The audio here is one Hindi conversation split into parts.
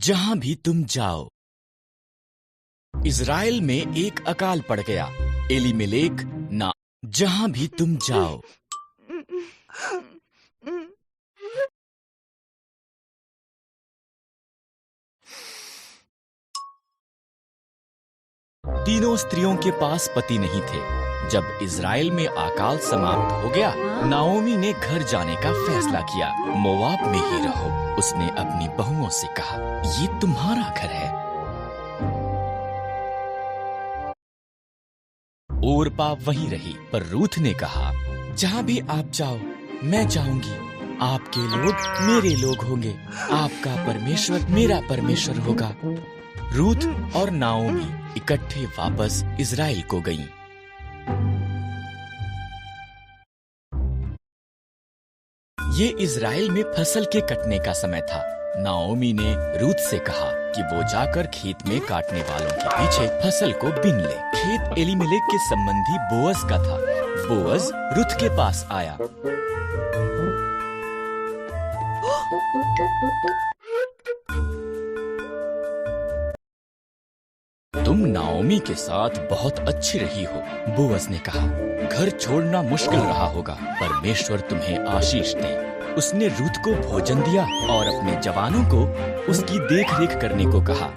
जहां भी तुम जाओ। इज़राइल में एक अकाल पड़ गया। एलीमेलेक ना जहां भी तुम जाओ। तीनों स्त्रियों के पास पति नहीं थे। जब इज़राइल में अकाल समाप्त हो गया, नाओमी ने घर जाने का फैसला किया। मोआब में ही रहो, उसने अपनी बहुओं से कहा, ये तुम्हारा घर है। ओरपा वहीं रही, पर रूथ ने कहा, जहां भी आप जाओ मैं जाऊंगी। आपके लोग मेरे लोग होंगे, आपका परमेश्वर मेरा परमेश्वर होगा। रूथ और नाओमी इकट्ठे वापस इज़राइल को गईं। ये इज़राइल में फसल के कटने का समय था। नाओमी ने रूथ से कहा कि वो जाकर खेत में काटने वालों के पीछे फसल को बीन ले। खेत एलीमेलेक के संबंधी बोअज का था। बोअज रूथ के पास आया। तुम नाओमी के साथ बहुत अच्छी रही हो, बोअज ने कहा। घर छोड़ना मुश्किल रहा होगा, परमेश्वर तुम्हें आशीष दे। उसने रूथ को भोजन दिया और अपने जवानों को उसकी देखरेख करने को कहा।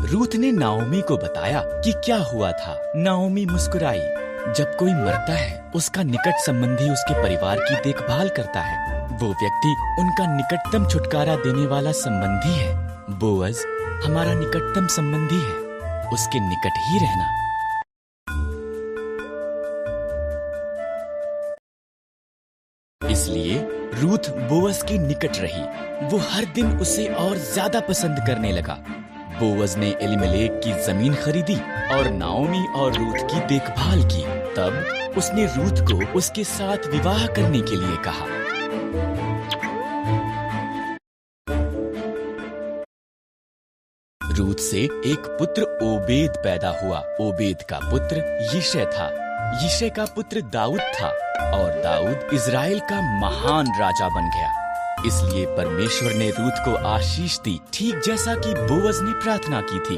रूथ ने नाओमी को बताया कि क्या हुआ था। नाओमी मुस्कुराई। जब कोई मरता है, उसका निकट संबंधी उसके परिवार की देखभाल करता है। वो व्यक्ति उनका निकटतम छुटकारा देने वाला संबंधी है। बोअज हमारा निकटतम संबंधी है, उसके निकट ही रहना। इसलिए रूथ बोअज के निकट रही। वो हर दिन उसे और ज्यादा पसंद करने लगा। बोअज ने एलीमेलेक की जमीन खरीदी और नाओमी और रूथ की देखभाल की। तब उसने रूथ को उसके साथ विवाह करने के लिए कहा। रूथ से एक पुत्र ओबेद पैदा हुआ। ओबेद का पुत्र यिशै था। यिशै का पुत्र दाऊद था और दाऊद इज़राइल का महान राजा बन गया। इसलिए परमेश्वर ने रूथ को आशीष दी, ठीक जैसा कि बोअज ने प्रार्थना की थी।